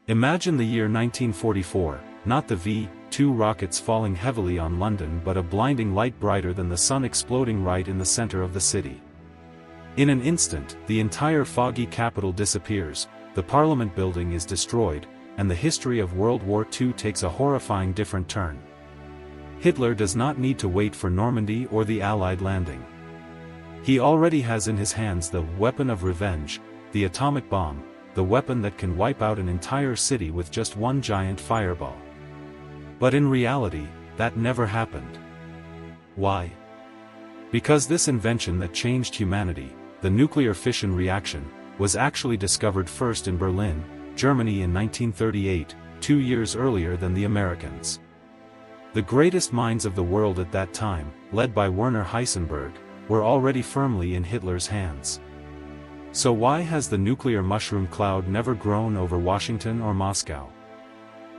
Imagine the year 1944, not the V-2 rockets falling heavily on London but a blinding light brighter than the sun exploding right in the center of the city. In an instant, the entire foggy capital disappears, the Parliament building is destroyed, and the history of World War II takes a horrifying different turn. Hitler does not need to wait for Normandy or the Allied landing. He already has in his hands the weapon of revenge, the atomic bomb, the weapon that can wipe out an entire city with just one giant fireball. But in reality, that never happened. Why? Because this invention that changed humanity, the nuclear fission reaction, was actually discovered first in Berlin, Germany in 1938, 2 years earlier than the Americans. The greatest minds of the world at that time, led by Werner Heisenberg, were already firmly in Hitler's hands. So why has the nuclear mushroom cloud never grown over Washington or Moscow?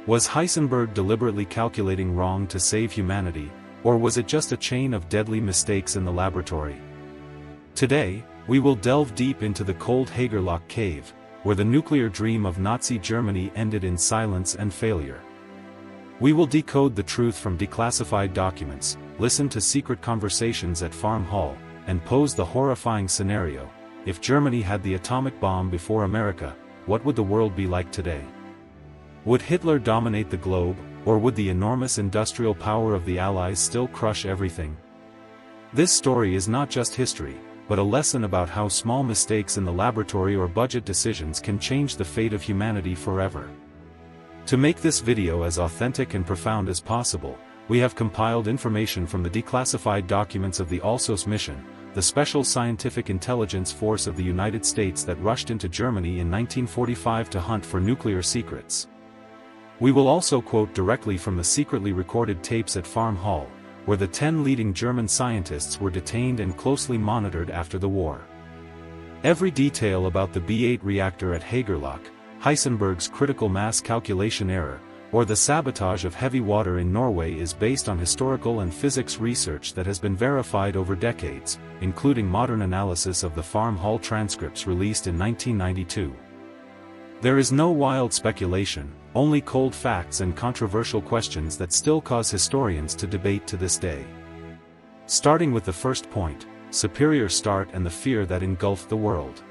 Was Heisenberg deliberately calculating wrong to save humanity, or was it just a chain of deadly mistakes in the laboratory? Today, we will delve deep into the cold Hagerlock cave, where the nuclear dream of Nazi Germany ended in silence and failure. We will decode the truth from declassified documents, listen to secret conversations at Farm Hall, and pose the horrifying scenario: if Germany had the atomic bomb before America, what would the world be like today? Would Hitler dominate the globe, or would the enormous industrial power of the Allies still crush everything? This story is not just history, but a lesson about how small mistakes in the laboratory or budget decisions can change the fate of humanity forever. To make this video as authentic and profound as possible, we have compiled information from the declassified documents of the ALSOS mission, the Special Scientific Intelligence Force of the United States that rushed into Germany in 1945 to hunt for nuclear secrets. We will also quote directly from the secretly recorded tapes at Farm Hall, where the 10 leading German scientists were detained and closely monitored after the war. Every detail about the B-8 reactor at Hagerlock, Heisenberg's critical mass calculation error, or the sabotage of heavy water in Norway is based on historical and physics research that has been verified over decades, including modern analysis of the Farm Hall transcripts released in 1992. There is no wild speculation, only cold facts and controversial questions that still cause historians to debate to this day. Starting with the first point, superior start and the fear that engulfed the world.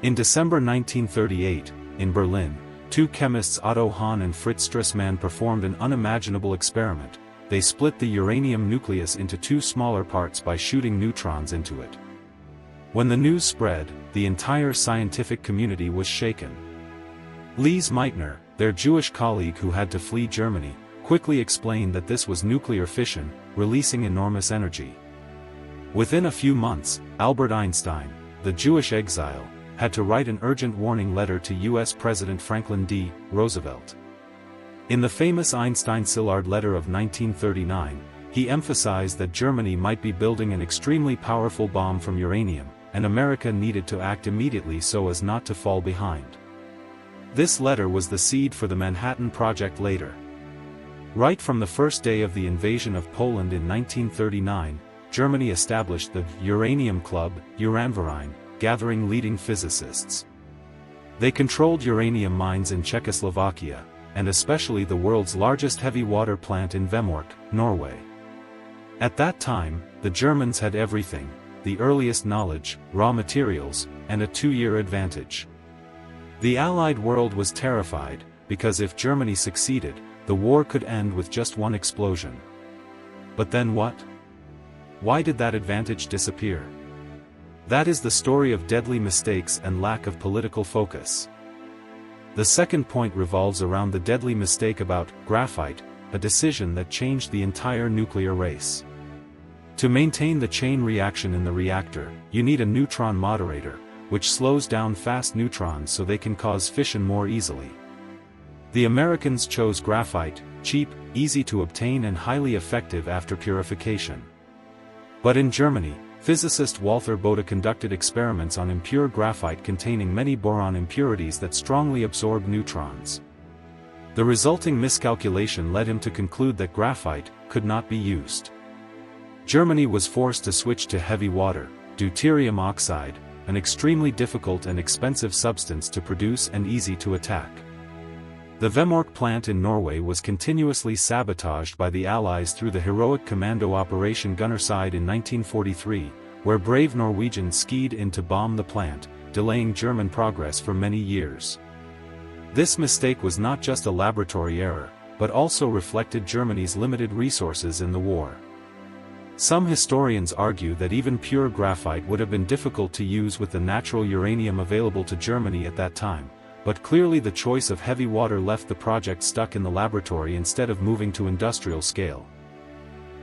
In December 1938, in Berlin, two chemists Otto Hahn and Fritz Strassmann performed an unimaginable experiment. They split the uranium nucleus into two smaller parts by shooting neutrons into it. When the news spread, the entire scientific community was shaken. Lise Meitner, their Jewish colleague who had to flee Germany, quickly explained that this was nuclear fission, releasing enormous energy. Within a few months, Albert Einstein, the Jewish exile, had to write an urgent warning letter to U.S. President Franklin D. Roosevelt. In the famous Einstein-Szilard letter of 1939, he emphasized that Germany might be building an extremely powerful bomb from uranium, and America needed to act immediately so as not to fall behind. This letter was the seed for the Manhattan Project later. Right from the first day of the invasion of Poland in 1939, Germany established the Uranium Club, Uranverein, gathering leading physicists. They controlled uranium mines in Czechoslovakia, and especially the world's largest heavy water plant in Vemork, Norway. At that time, the Germans had everything: the earliest knowledge, raw materials, and a 2-year advantage. The Allied world was terrified, because if Germany succeeded, the war could end with just one explosion. But then what? Why did that advantage disappear? That is the story of deadly mistakes and lack of political focus. The second point revolves around the deadly mistake about graphite, a decision that changed the entire nuclear race. To maintain the chain reaction in the reactor, you need a neutron moderator, which slows down fast neutrons so they can cause fission more easily. The Americans chose graphite, cheap, easy to obtain and highly effective after purification. But in Germany, physicist Walther Bode conducted experiments on impure graphite containing many boron impurities that strongly absorb neutrons. The resulting miscalculation led him to conclude that graphite could not be used. Germany was forced to switch to heavy water, deuterium oxide, an extremely difficult and expensive substance to produce and easy to attack. The Vemork plant in Norway was continuously sabotaged by the Allies through the heroic commando Operation Gunnerside in 1943, where brave Norwegians skied in to bomb the plant, delaying German progress for many years. This mistake was not just a laboratory error, but also reflected Germany's limited resources in the war. Some historians argue that even pure graphite would have been difficult to use with the natural uranium available to Germany at that time, but clearly the choice of heavy water left the project stuck in the laboratory instead of moving to industrial scale.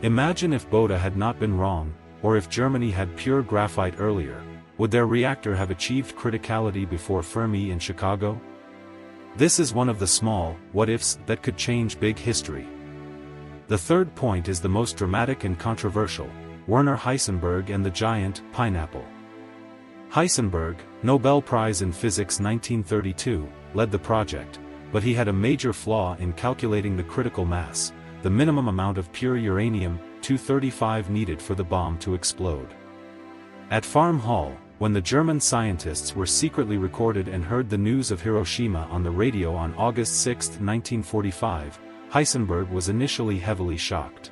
Imagine if Bode had not been wrong, or if Germany had pure graphite earlier, would their reactor have achieved criticality before Fermi in Chicago? This is one of the small what-ifs that could change big history. The third point is the most dramatic and controversial: Werner Heisenberg and the giant pineapple. Heisenberg, Nobel Prize in Physics 1932, led the project, but he had a major flaw in calculating the critical mass, the minimum amount of pure uranium-235 needed for the bomb to explode. At Farm Hall, when the German scientists were secretly recorded and heard the news of Hiroshima on the radio on August 6, 1945, Heisenberg was initially heavily shocked.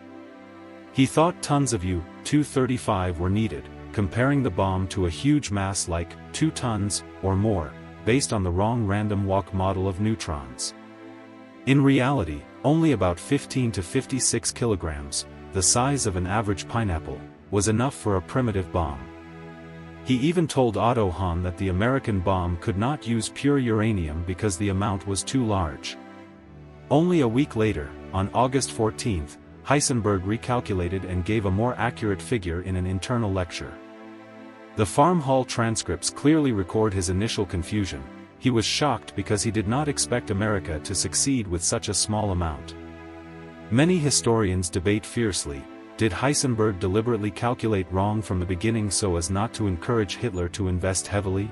He thought tons of U-235 were needed, comparing the bomb to a huge mass like 2 tons or more, based on the wrong random walk model of neutrons. In reality, only about 15 to 56 kilograms, the size of an average pineapple, was enough for a primitive bomb. He even told Otto Hahn that the American bomb could not use pure uranium because the amount was too large. Only a week later, on August 14, Heisenberg recalculated and gave a more accurate figure in an internal lecture. The Farm Hall transcripts clearly record his initial confusion. He was shocked because he did not expect America to succeed with such a small amount. Many historians debate fiercely: did Heisenberg deliberately calculate wrong from the beginning so as not to encourage Hitler to invest heavily?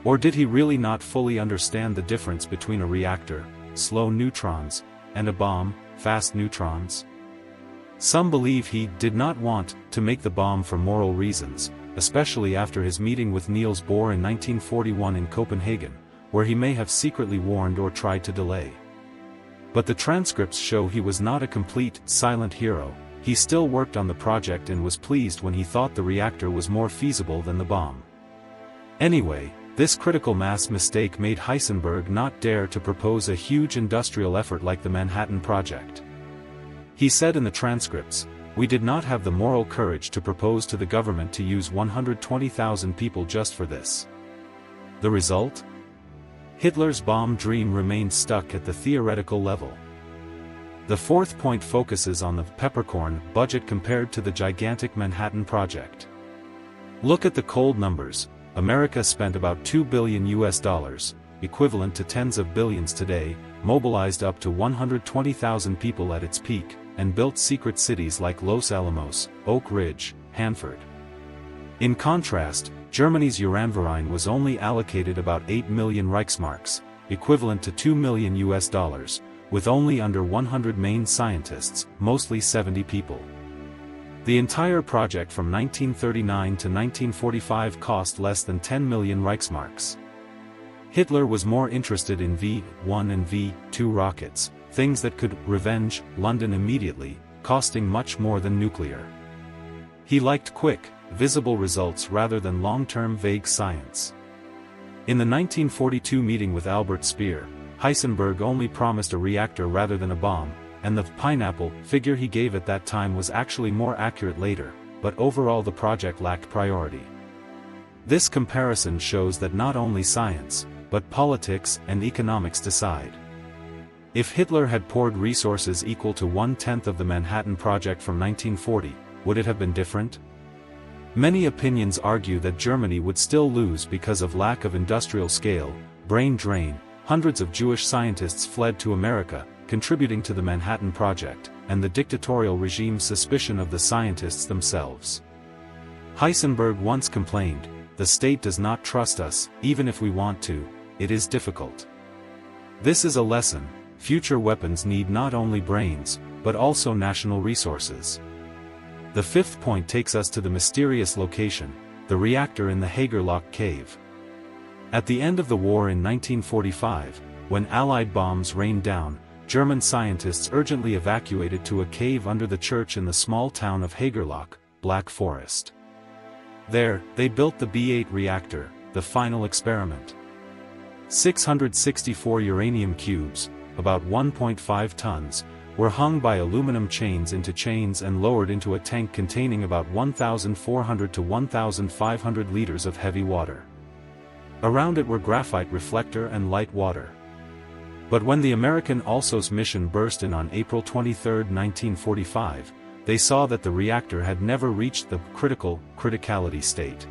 Or did he really not fully understand the difference between a reactor, slow neutrons, and a bomb, fast neutrons? Some believe he did not want to make the bomb for moral reasons, especially after his meeting with Niels Bohr in 1941 in Copenhagen, where he may have secretly warned or tried to delay. But the transcripts show he was not a complete, silent hero. He still worked on the project and was pleased when he thought the reactor was more feasible than the bomb. Anyway, this critical mass mistake made Heisenberg not dare to propose a huge industrial effort like the Manhattan Project. He said in the transcripts, "We did not have the moral courage to propose to the government to use 120,000 people just for this." The result? Hitler's bomb dream remained stuck at the theoretical level. The fourth point focuses on the peppercorn budget compared to the gigantic Manhattan Project. Look at the cold numbers. America spent about $2 billion, equivalent to tens of billions today, mobilized up to 120,000 people at its peak, and built secret cities like Los Alamos, Oak Ridge, Hanford. In contrast, Germany's Uranverein was only allocated about 8 million Reichsmarks, equivalent to $2 million, with only under 100 main scientists, mostly 70 people. The entire project from 1939 to 1945 cost less than 10 million Reichsmarks. Hitler was more interested in V-1 and V-2 rockets, things that could revenge London immediately, costing much more than nuclear. He liked quick, visible results rather than long-term vague science. In the 1942 meeting with Albert Speer, Heisenberg only promised a reactor rather than a bomb, and the pineapple figure he gave at that time was actually more accurate later, but overall the project lacked priority. This comparison shows that not only science, but politics and economics decide. If Hitler had poured resources equal to 1/10 of the Manhattan Project from 1940, would it have been different? Many opinions argue that Germany would still lose because of lack of industrial scale, brain drain. Hundreds of Jewish scientists fled to America, contributing to the Manhattan Project, and the dictatorial regime's suspicion of the scientists themselves. Heisenberg once complained, "The state does not trust us, even if we want to, it is difficult." This is a lesson: future weapons need not only brains, but also national resources. The fifth point takes us to the mysterious location, the reactor in the Hagerlock cave. At the end of the war in 1945, when Allied bombs rained down, German scientists urgently evacuated to a cave under the church in the small town of Hagerloch, Black Forest. There, they built the B-8 reactor, the final experiment. 664 uranium cubes, about 1.5 tons, were hung by aluminum chains into chains and lowered into a tank containing about 1,400 to 1,500 liters of heavy water. Around it were graphite reflector and light water. But when the American Alsos mission burst in on April 23, 1945, they saw that the reactor had never reached the criticality state.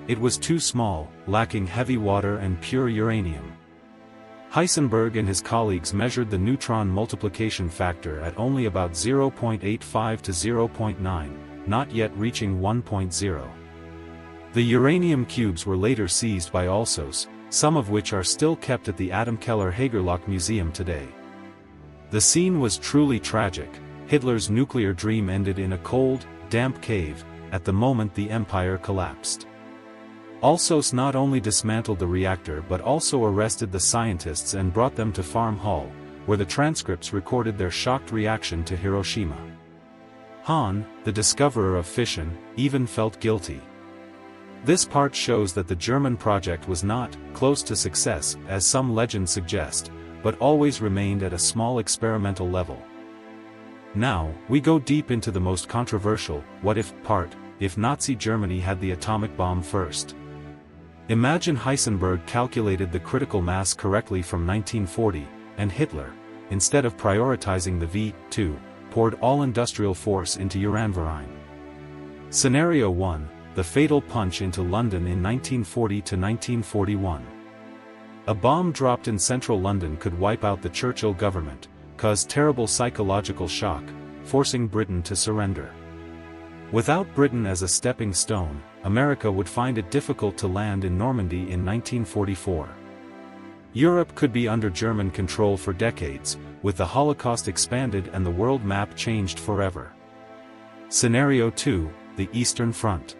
It was too small, lacking heavy water and pure uranium. Heisenberg and his colleagues measured the neutron multiplication factor at only about 0.85 to 0.9, not yet reaching 1.0. The uranium cubes were later seized by Alsos, some of which are still kept at the Adamkeller Hagerloch Museum today. The scene was truly tragic. Hitler's nuclear dream ended in a cold, damp cave, at the moment the empire collapsed. Alsos not only dismantled the reactor but also arrested the scientists and brought them to Farm Hall, where the transcripts recorded their shocked reaction to Hiroshima. Hahn, the discoverer of fission, even felt guilty. This part shows that the German project was not close to success, as some legends suggest, but always remained at a small experimental level. Now, we go deep into the most controversial, what-if part, if Nazi Germany had the atomic bomb first. Imagine Heisenberg calculated the critical mass correctly from 1940, and Hitler, instead of prioritizing the V2, poured all industrial force into Uranverein. Scenario 1, the fatal punch into London in 1940 to 1941. A bomb dropped in central London could wipe out the Churchill government, cause terrible psychological shock, forcing Britain to surrender. Without Britain as a stepping stone, America would find it difficult to land in Normandy in 1944. Europe could be under German control for decades, with the Holocaust expanded and the world map changed forever. Scenario 2, the Eastern Front.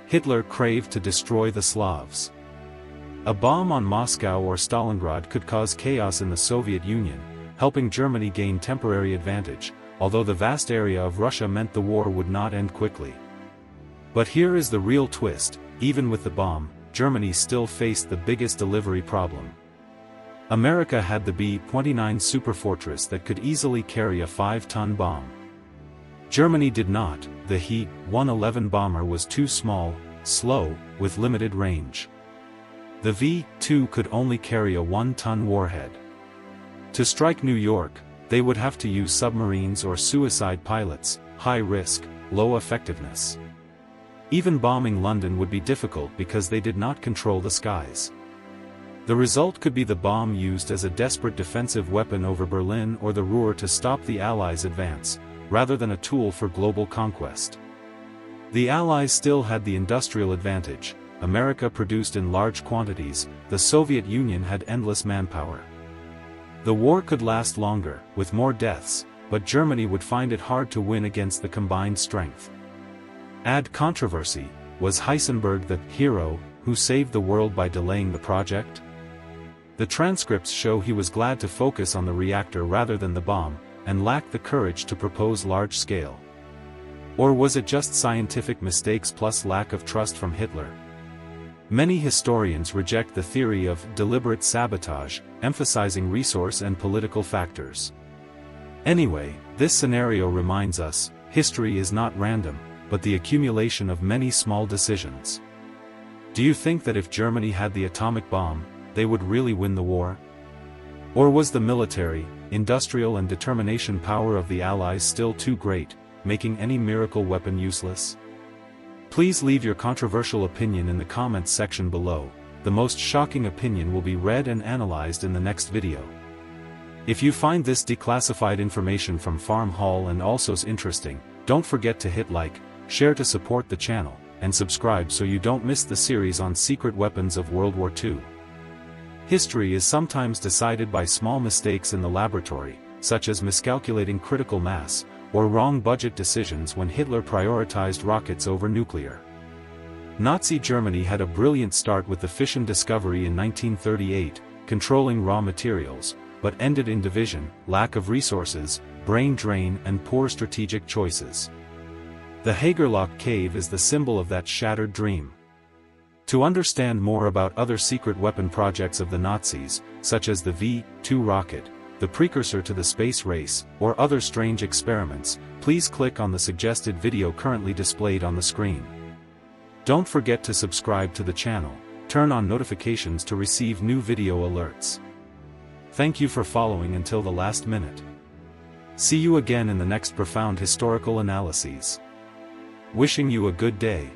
Hitler craved to destroy the Slavs. A bomb on Moscow or Stalingrad could cause chaos in the Soviet Union, helping Germany gain temporary advantage, although the vast area of Russia meant the war would not end quickly. But here is the real twist: even with the bomb, Germany still faced the biggest delivery problem. America had the B-29 Superfortress that could easily carry a 5-ton bomb. Germany did not. The He-111 bomber was too small, slow, with limited range. The V-2 could only carry a 1-ton warhead. To strike New York, they would have to use submarines or suicide pilots, high risk, low effectiveness. Even bombing London would be difficult because they did not control the skies. The result could be the bomb used as a desperate defensive weapon over Berlin or the Ruhr to stop the Allies' advance, rather than a tool for global conquest. The Allies still had the industrial advantage. America produced in large quantities, the Soviet Union had endless manpower. The war could last longer, with more deaths, but Germany would find it hard to win against the combined strength. Add controversy: was Heisenberg the hero who saved the world by delaying the project? The transcripts show he was glad to focus on the reactor rather than the bomb, and lacked the courage to propose large-scale. Or was it just scientific mistakes plus lack of trust from Hitler? Many historians reject the theory of deliberate sabotage, emphasizing resource and political factors. Anyway, this scenario reminds us, history is not random, but the accumulation of many small decisions. Do you think that if Germany had the atomic bomb, they would really win the war? Or was the military, industrial and determination power of the Allies still too great, making any miracle weapon useless? Please leave your controversial opinion in the comments section below. The most shocking opinion will be read and analyzed in the next video. If you find this declassified information from Farm Hall and Alsos interesting, don't forget to hit like, share to support the channel, and subscribe so you don't miss the series on secret weapons of World War II. History is sometimes decided by small mistakes in the laboratory, such as miscalculating critical mass, or wrong budget decisions when Hitler prioritized rockets over nuclear. Nazi Germany had a brilliant start with the fission discovery in 1938, controlling raw materials, but ended in division, lack of resources, brain drain and poor strategic choices. The Hagerlock Cave is the symbol of that shattered dream. To understand more about other secret weapon projects of the Nazis, such as the V-2 rocket, the precursor to the space race, or other strange experiments, please click on the suggested video currently displayed on the screen. Don't forget to subscribe to the channel, turn on notifications to receive new video alerts. Thank you for following until the last minute. See you again in the next profound historical analyses. Wishing you a good day.